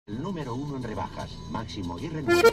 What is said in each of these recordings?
El número 1 en rebajas, Máximo Aguirre 9.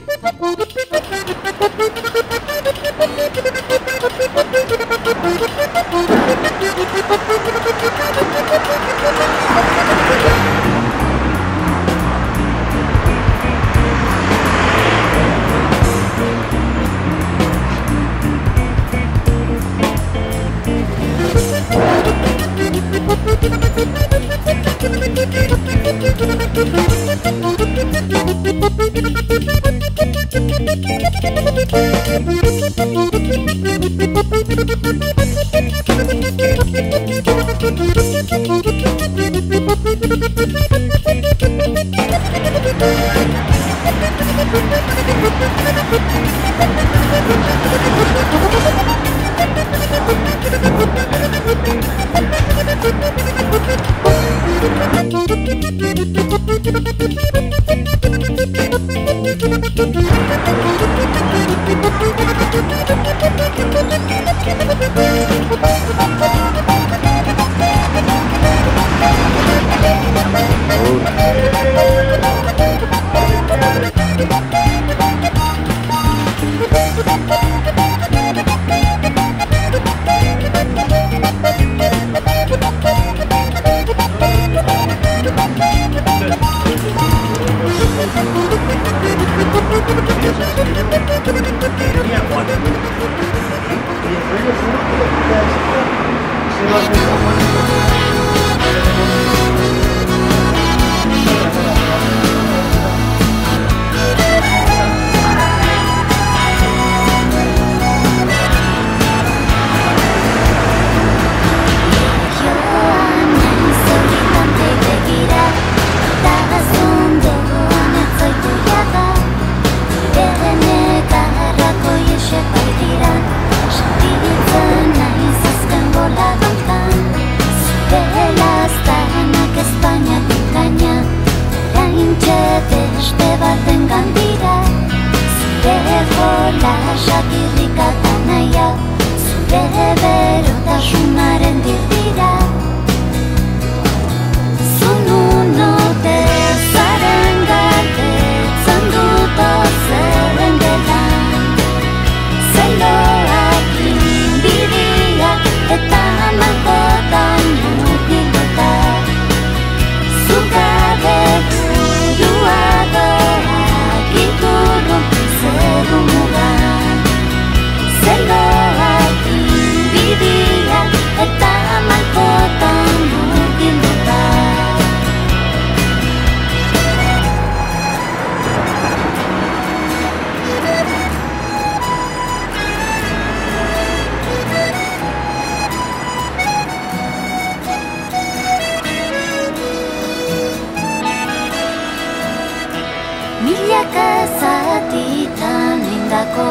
Milaka zatitan indako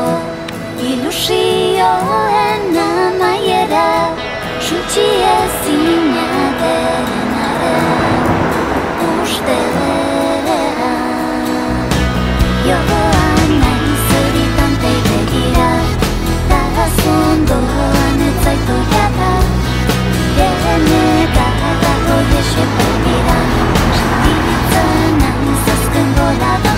ilusioen amaiera suntsi ezina denaren ustean. Joan naiz euritan begira, dagaz ondoan ez zaitu jada, denek dago iesepegira, sentitzen naiz azken boladan.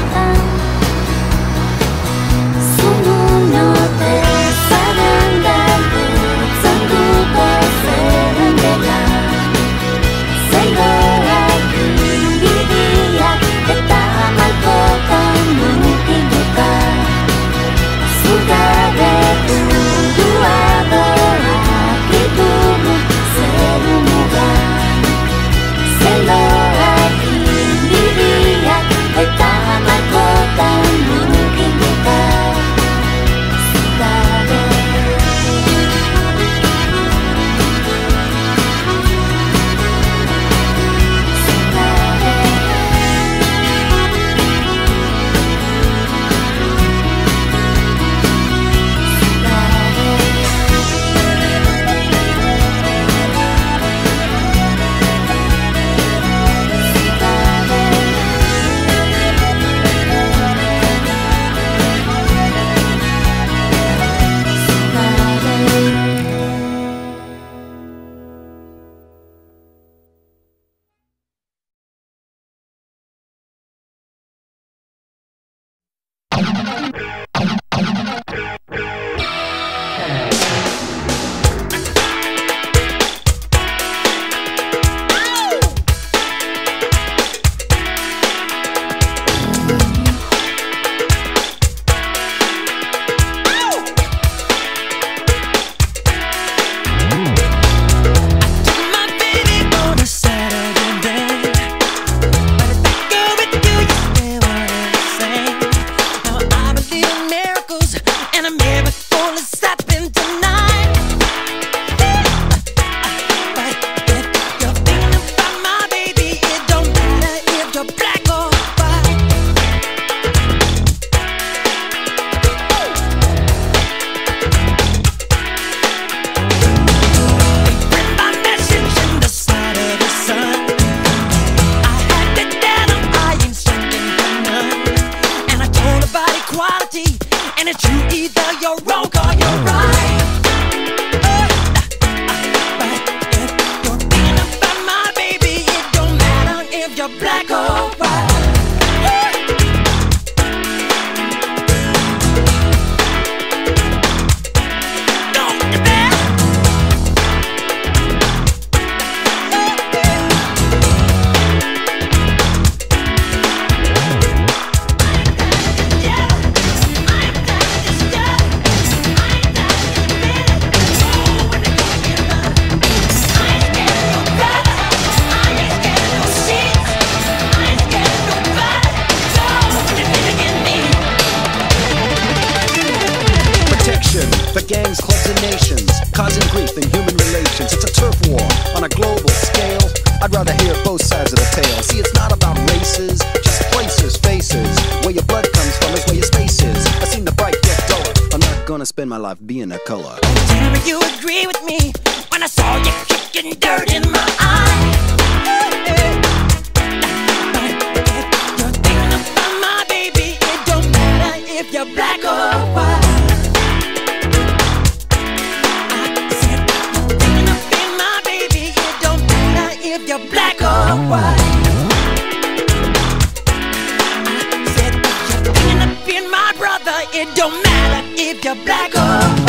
it's true, either you're wrong or you're right. But if you're thinking about my baby, it don't matter if you're black or white. For gangs, clubs, and nations, causing grief in human relations. It's a turf war on a global scale. I'd rather hear both sides of the tale. See, it's not about races, just places, faces. Where your blood comes from is where your space is. I've seen the bright get duller. I'm not gonna spend my life being a color. Tell me you agree with me when I saw you kicking dirt in my eye. But if you're thinking about my baby, it don't matter if you're black or white. If you're black or white, I said if you're thinking of being my brother, it don't matter if you're black or white.